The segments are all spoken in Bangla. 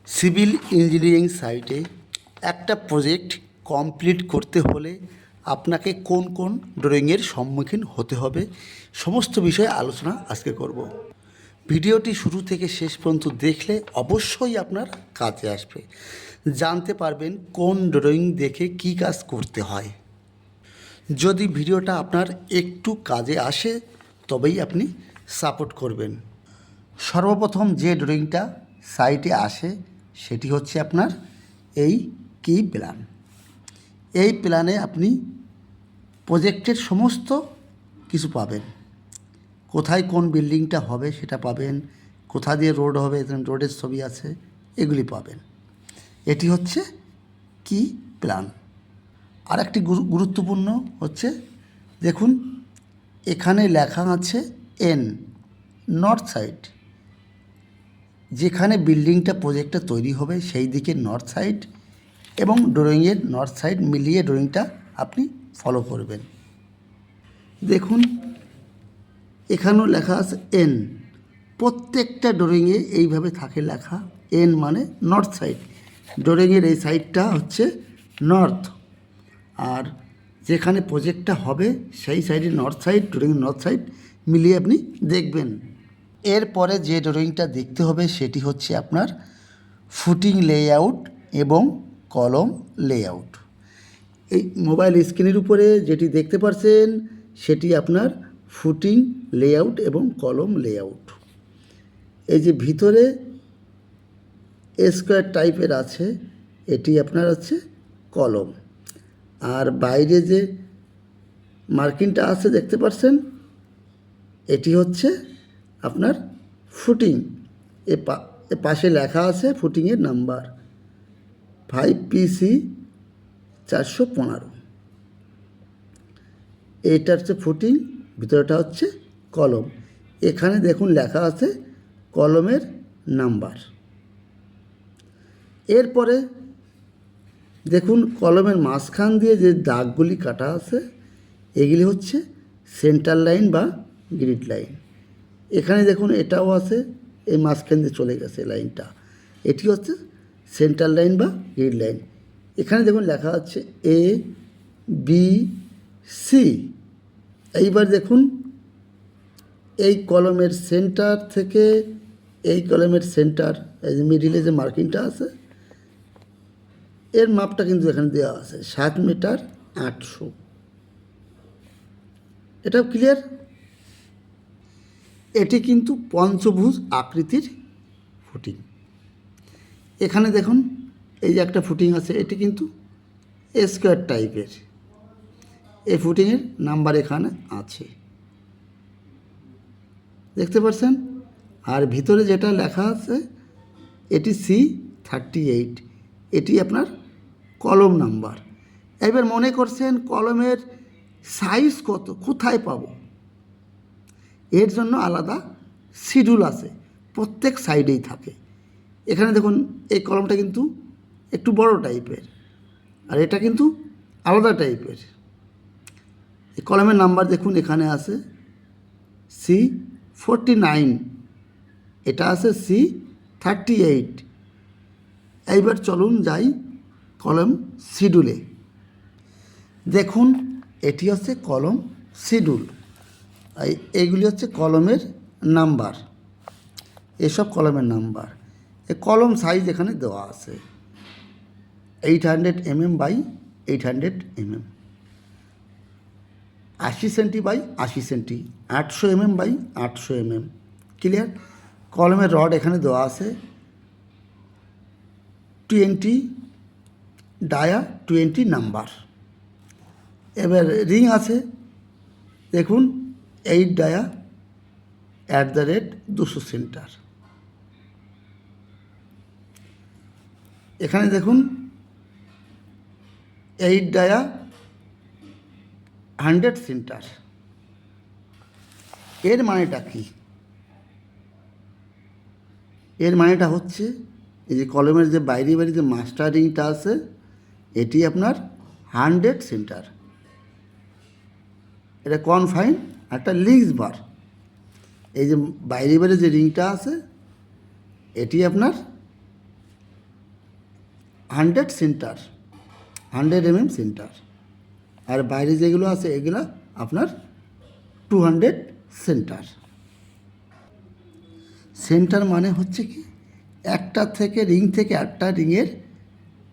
সিভিল ইঞ্জিনিয়ারিং সাইটে একটা প্রজেক্ট কমপ্লিট করতে হলে আপনাকে কোন কোন ড্রয়িংয়ের সম্মুখীন হতে হবে সমস্ত বিষয়ে আলোচনা আজকে করব। ভিডিওটি শুরু থেকে শেষ পর্যন্ত দেখলে অবশ্যই আপনার কাজে আসবে, জানতে পারবেন কোন ড্রয়িং দেখে কী কাজ করতে হয়। যদি ভিডিওটা আপনার একটু কাজে আসে তবেই আপনি সাপোর্ট করবেন। সর্বপ্রথম যে ড্রয়িংটা সাইটে আসে সেটি হচ্ছে আপনার এই কি প্ল্যান। এই প্ল্যানে আপনি প্রজেক্টের সমস্ত কিছু পাবেন। কোথায় কোন বিল্ডিংটা হবে সেটা পাবেন, কোথা দিয়ে রোড হবে রোডের ছবি আছে, এগুলি পাবেন। এটি হচ্ছে কি প্ল্যান। আর একটি গুরুত্বপূর্ণ হচ্ছে, দেখুন এখানে লেখা আছে এন, নর্থ সাইড। যেখানে বিল্ডিংটা প্রজেক্টটা তৈরি হবে সেই দিকে নর্থ সাইড এবং ড্রয়িংয়ের নর্থ সাইড মিলিয়ে ড্রয়িংটা আপনি ফলো করবেন। দেখুন এখানেও লেখা আছে এন। প্রত্যেকটা ড্রয়িংয়ে এইভাবে থাকে লেখা এন মানে নর্থ সাইড। ড্রয়িংয়ের এই সাইডটা হচ্ছে নর্থ, আর যেখানে প্রজেক্টটা হবে সেই সাইডে north side, drawing north side মিলিয়ে আপনি দেখবেন। এরপরে যে ড্রয়িংটা দেখতে হবে সেটি হচ্ছে আপনার ফুটিং লেআউট এবং কলম লেআউট। এই মোবাইল স্ক্রিনের উপরে যেটি দেখতে পাচ্ছেন সেটি আপনার ফুটিং লেআউট এবং কলম লেআউট। এই যে ভিতরে স্কোয়ার টাইপের আছে এটি আপনার হচ্ছে কলম, আর বাইরে যে মার্কিংটা আছে দেখতে পাচ্ছেন এটি হচ্ছে আপনার ফুটিং। এ পাশে লেখা আছে ফুটিংয়ের নাম্বার 5PC 415। এইটা হচ্ছে ফুটিং, ভিতরটা হচ্ছে কলম। এখানে দেখুন লেখা আছে কলমের নাম্বার। এরপরে দেখুন কলমের মাঝখান দিয়ে যে দাগগুলি কাটা আছে এগুলি হচ্ছে সেন্টার লাইন বা গ্রিড লাইন। এখানে দেখুন এটাও আছে, এই মাঝখান দিয়ে চলে গেছে লাইনটা, এটি হচ্ছে সেন্টার লাইন বা গ্রিড লাইন। এখানে দেখুন লেখা আছে ABC। এইবার দেখুন এই কলমের সেন্টার থেকে এই কলমের সেন্টার, এই যে মিডিলে যে মার্কিংটা আছে এর মাপটা কিন্তু এখানে দেওয়া আছে 7 মিটার 800। এটাও ক্লিয়ার। এটি কিন্তু পঞ্চভুজ আকৃতির ফুটিং। এখানে দেখুন এই যে একটা ফুটিং আছে, এটি কিন্তু স্কোয়ার টাইপের। এই ফুটিংয়ের নাম্বার এখানে আছে দেখতে পাচ্ছেন। আর ভিতরে যেটা লেখা আছে এটি C38, এটি আপনার কলম নাম্বার। এবার মনে করছেন কলমের সাইজ কত, কোথায় পাবো? এর জন্য আলাদা শিডিউল আছে, প্রত্যেক সাইডেই থাকে। এখানে দেখুন এই কলমটা কিন্তু একটু বড় টাইপের, আর এটা কিন্তু আলাদা টাইপের। এই কলমের নাম্বার দেখুন এখানে আছে C49, এটা আছে C38। এইবার চলুন যাই কলম শিডিউলে। দেখুন এটি হচ্ছে কলম শিডিউল, এইগুলি হচ্ছে কলমের নাম্বার, এসব কলমের নাম্বার। এই কলম সাইজ এখানে দেওয়া আছে 800 mm by 800 mm, 80 centi by 80 centi, 800 mm by 800 mm। Clear. কলমের রড এখানে দেওয়া আছে 20 ডায়া 20 নাম্বার। এবার রিং আছে দেখুন 8 ডায়া @ 200 সেন্টার। এখানে দেখুন 8 ডায়া 100 সেন্টার। এর মানেটা কি? এর মানেটা হচ্ছে এই যে কলমের যে বাইরে বাইরে যে মাস্টার রিংটা আছে এটি আপনার 100 সেন্টার, এটা কনফাইন একটা লিংস বার। এই যে বাইরে বাইরে যে রিংটা আছে এটি আপনার 100 সেন্টার, 100 সেন্টার। আর বাইরে যেগুলো আছে এগুলো আপনার 200 সেন্টার। সেন্টার মানে হচ্ছে কি, একটা থেকে রিং থেকে একটা রিংয়ের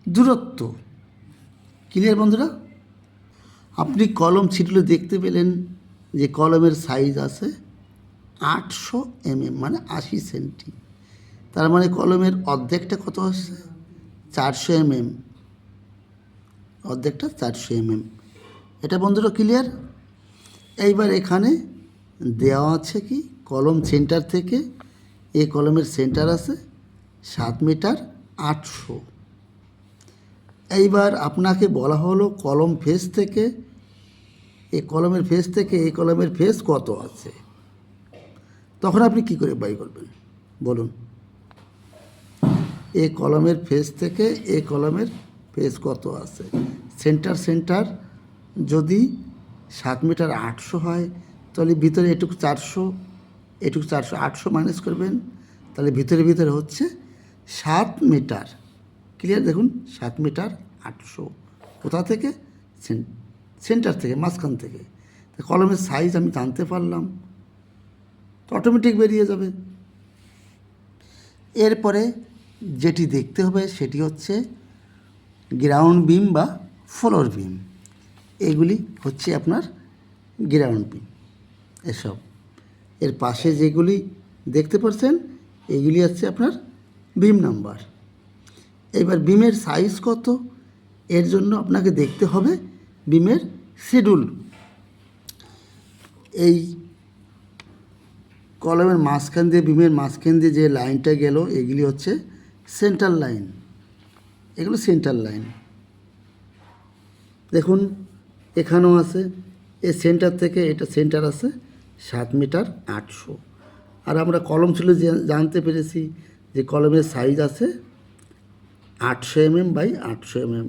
দূরত্ব। ক্লিয়ার বন্ধুরা? আপনি কলম ছিটলে দেখতে পেলেন যে কলমের সাইজ আছে 800 মানে 80 সেন্টি। তার মানে কলমের অর্ধেকটা কত আসছে? 400 অর্ধেকটা 400 এটা বন্ধুরা ক্লিয়ার? এইবার এখানে দেওয়া আছে কি, কলম সেন্টার থেকে এই কলমের সেন্টার আছে 7 মিটার 800। এইবার আপনাকে বলা হলো কলম ফেস থেকে এই কলমের ফেস থেকে এই কলমের ফেস কত আছে, তখন আপনি কি করে বাই করবেন বলুন? এই কলমের ফেস থেকে এই কলমের ফেস কত আছে, সেন্টার যদি 7 মিটার 800 হয়, তাহলে ভিতরে এটুকু 400, 800 মাইনাস করবেন, তাহলে ভিতরে হচ্ছে 7 মিটার। ক্লিয়ার? দেখুন 7 মিটার 800 কোথা থেকে? সেন্টার থেকে, মাঝখান থেকে। কলমের সাইজ আমি জানতে পারলাম, তো অটোমেটিক বেরিয়ে যাবে। এরপরে যেটি দেখতে হবে সেটি হচ্ছে গ্রাউন্ড বিম বা ফ্লোর বিম। এগুলি হচ্ছে আপনার গ্রাউন্ড বিম। এসব এর পাশে যেগুলি দেখতে পাচ্ছেন এগুলি হচ্ছে আপনার বিম নাম্বার। এবার বিমের সাইজ কত, এর জন্য আপনাকে দেখতে হবে বিমের শিডিউল। এই কলমের মাঝখান দিয়ে, বিমের মাঝখান দিয়ে যে লাইনটা গেল এগুলি হচ্ছে সেন্টার লাইন, এগুলো সেন্টার লাইন। দেখুন এখানেও আছে, এই সেন্টার থেকে এটা সেন্টার আছে 7 মিটার 800। আর আমরা কলম ছিল জানতে পেরেছি যে কলমের সাইজ আছে 800 বাই 800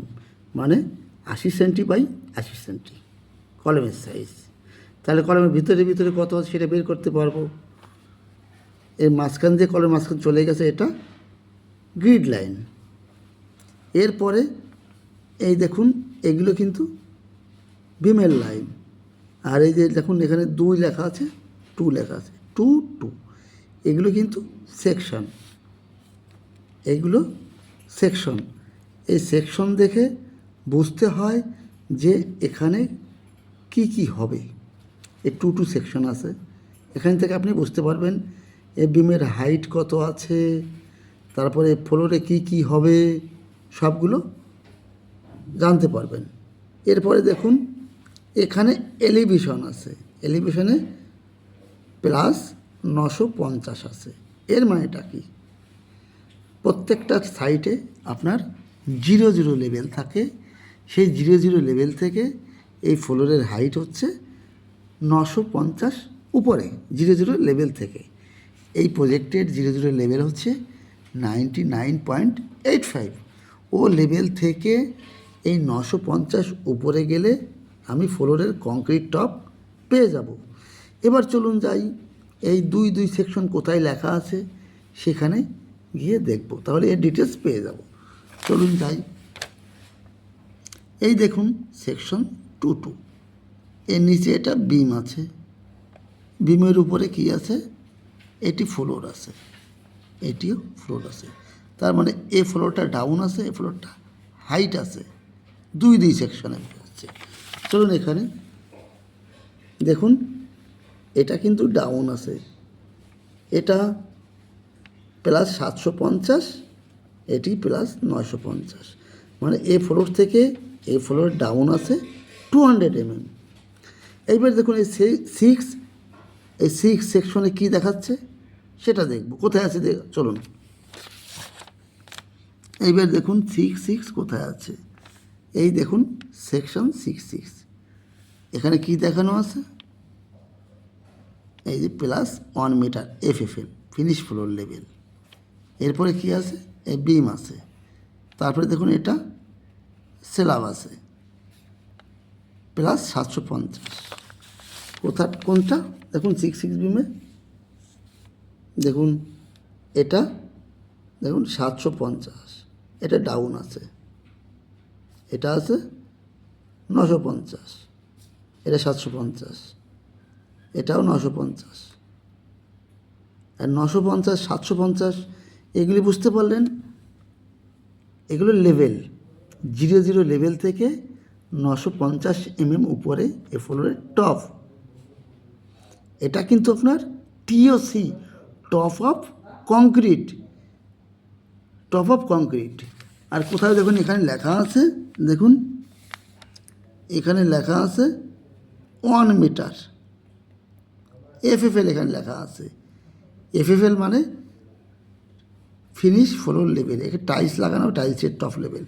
মানে 80 সেন্টি বাই 80 সেন্টি কলমের সাইজ। তাহলে কলমের ভিতরে কত আছে সেটা বের করতে পারবো। এর মাঝখান দিয়ে কলমের মাঝখান চলে গেছে এটা গ্রিড লাইন। এরপরে এই দেখুন এগুলো কিন্তু বিমের লাইন। আর এই যে দেখুন এখানে 2 লেখা আছে, 2 লেখা আছে, 2 2, এগুলো কিন্তু সেকশন, এইগুলো সেকশন। এই সেকশন দেখে বুঝতে হয় যে এখানে কি হবে। এই 2 2 সেকশন আছে, এখান থেকে আপনি বুঝতে পারবেন এই বিমের হাইট কত আছে, তারপরে ফ্লোরে কি হবে, সবগুলো জানতে পারবেন। এরপরে দেখুন এখানে এলিভেশন আছে, এলিভেশনে প্লাস 950 আছে। এর মানেটা কি, প্রত্যেকটা সাইটে আপনার 0 লেভেল থাকে, সেই 0 লেভেল থেকে এই ফ্লোরের হাইট হচ্ছে 950 উপরে 0 লেভেল থেকে। এই প্রজেক্টের 0 লেভেল হচ্ছে 99.85। ও লেভেল থেকে এই 950 উপরে গেলে আমি ফ্লোরের কংক্রিট টপ পেয়ে যাব। এবার চলুন যাই, এই 2 সেকশন কোথায় লেখা আছে সেখানে গিয়ে দেখব, তাহলে এর ডিটেলস পেয়ে যাব। চলুন যাই। এই দেখুন সেকশন 2 2, এর নিচে এটা বিম আছে, বিমের উপরে কি আছে, এটি ফ্লোর আছে, এটিও ফ্লোর আছে। তার মানে এ ফ্লোরটা ডাউন আছে, এ ফ্লোরটা হাইট আছে, 2 সেকশনে হচ্ছে। চলুন এখানে দেখুন এটা কিন্তু ডাউন আছে, এটা প্লাস 750, এটি প্লাস 950, মানে এ ফ্লোর থেকে এ ফ্লোর ডাউন আছে 200 এইবার দেখুন এই 6 সেকশনে কি দেখাচ্ছে সেটা দেখব, কোথায় আছে চলুন। এইবার দেখুন 6 কোথায় আছে, এই দেখুন সেকশন 6 এখানে কি দেখানো আছে, এই যে plus 1 metre FFL finish floor level. এরপরে কি আছে, এই বিম আছে, তারপরে দেখুন এটা স্ল্যাব আছে প্লাস 750। কোনটা দেখুন 6 বিমে দেখুন এটা দেখুন 750, এটা ডাউন আছে। এটা আছে 950, এটা 750, এটাও 950, আর 950, 750 এগুলি বুঝতে পারলেন, এগুলো লেভেল 0 লেভেল থেকে 950 উপরে এ ফ্লোরের টপ। এটা কিন্তু আপনার TOC, top of concrete, top of concrete. আর কোথায় দেখুন এখানে লেখা আছে, দেখুন এখানে লেখা আছে 1 মিটার এফএফএল, এখানে লেখা আছে এফএফএল মানে ফিনিশ ফ্লোর লেভেল, এখানে টাইলস লাগানো, টাইলসের টপ লেভেল।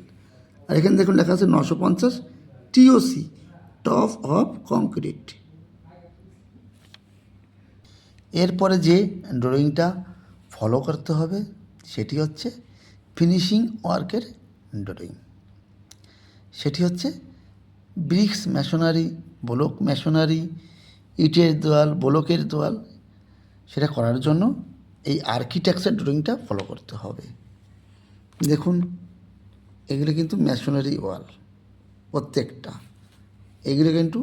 আর এখানে দেখুন লেখা আছে 950 টিওসি, টপ অফ কংক্রিট। এরপরে যে ড্রয়িংটা ফলো করতে হবে সেটি হচ্ছে ফিনিশিং ওয়ার্কের ড্রয়িং। সেটি হচ্ছে ব্রিক্স মেশনারি, ব্লক মেশনারি, ইটের দেওয়াল, ব্লকের দেওয়াল, সেটা করার জন্য এই আর্কিটেকচার ড্রয়িংটা ফলো করতে হবে। দেখুন এগুলো কিন্তু মেশনারি ওয়াল প্রত্যেকটা, এগুলো কিন্তু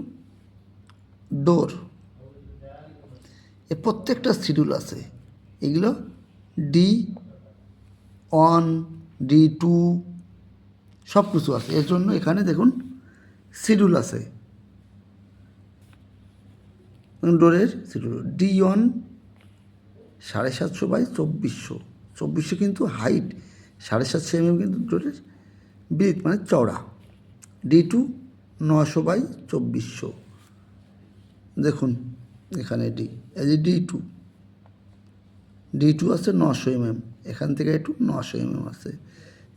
ডোর, এ প্রত্যেকটা শিডিউল আছে। এগুলো D1, D2 সব কিছু আছে। এর জন্য এখানে দেখুন শিডিউল আছে, ডোরের শিডিউল D1 750 বাই 2400, 2400 কিন্তু হাইট, 750 কিন্তু ডোরের ব্রিথ মানে চওড়া। D2 900 বাই 2400, দেখুন এখানে ডি, এই যে D2 আছে 900 এখান থেকে একটু 900 আছে।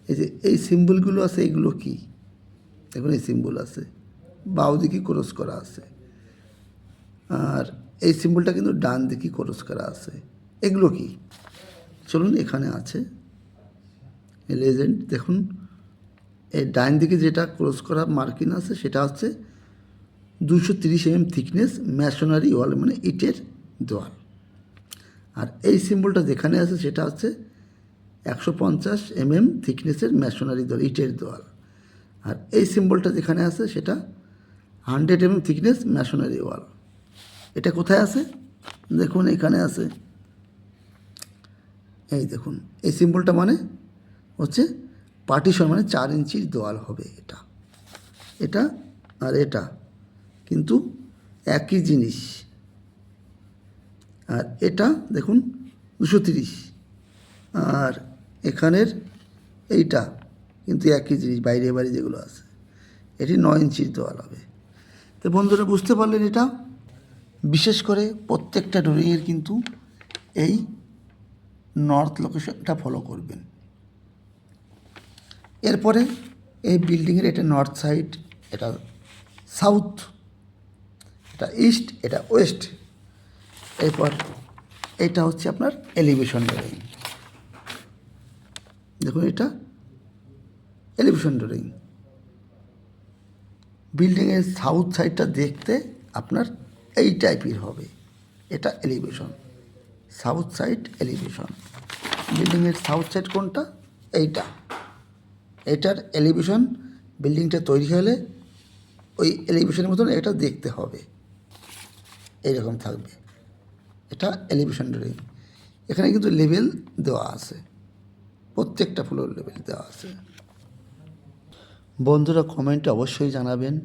এই যে এই সিম্বলগুলো আছে, এগুলো কি দেখুন, এই সিম্বল আছে, বাউ দিকে ক্রস করা আছে, আর এই সিম্বলটা কিন্তু ডান দিকে ক্রস করা আছে। এগুলো কি চলুন এখানে আছে লেজেন্ড, দেখুন এই ডান দিকে যেটা ক্রস করা মার্কিং আছে সেটা হচ্ছে 230 থিকনেস ম্যাশনারি ওয়াল মানে ইটের দেওয়াল। আর এই সিম্বলটা যেখানে আছে সেটা হচ্ছে 150 থিকনেসের ম্যাশনারি দেওয়াল, ইটের দেওয়াল। আর এই সিম্বলটা যেখানে আছে সেটা 100 থিকনেস ম্যাশনারি ওয়াল। এটা কোথায় আছে দেখুন, এখানে আছে, এই দেখুন এই সিম্বলটা মানে হচ্ছে পার্টিশন, মানে 4 ইঞ্চির দেওয়াল হবে এটা, এটা আর এটা কিন্তু একই জিনিস। আর এটা দেখুন 230, আর এখানের এইটা কিন্তু একই জিনিস, বাইরে বাইরে যেগুলো আছে এটি 9 ইঞ্চির দেওয়াল হবে। তো বন্ধুরা বুঝতে পারলেন, এটা বিশেষ করে প্রত্যেকটা ড্রয়িংয়ের কিন্তু এই নর্থ লোকেশনটা ফলো করবেন। এরপরে এই বিল্ডিংয়ের এটা নর্থ সাইড, এটা সাউথ, এটা ইস্ট, এটা ওয়েস্ট। এরপর এটা হচ্ছে আপনার এলিভেশন ড্রয়িং, দেখুন এটা এলিভেশন ড্রয়িং। বিল্ডিংয়ের সাউথ সাইডটা দেখতে আপনার এই টাইপের হবে, এটা এলিভেশন, সাউথ সাইড এলিভেশন। বিল্ডিংয়ের সাউথ সাইড কোনটা, এইটা, এটার এলিভেশন বিল্ডিংটা তৈরি হলে ওই এলিভেশনের মতন এটা দেখতে হবে, এইরকম থাকবে। এটা এলিভেশন ড্রয়িং। এখানে কিন্তু লেভেল দেওয়া আছে, প্রত্যেকটা ফ্লোর লেভেল দেওয়া আছে। বন্ধুরা কমেন্টে অবশ্যই জানাবেন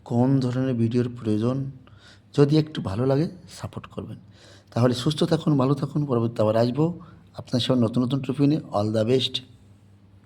কোন ধরনের ভিডিওর প্রয়োজন। যদি একটু ভালো লাগে সাপোর্ট করবেন। তাহলে সুস্থ থাকুন, ভালো থাকুন। পরবর্তী আবার আসবো আপনার সঙ্গে নতুন নতুন টপিক নিয়ে। All the best.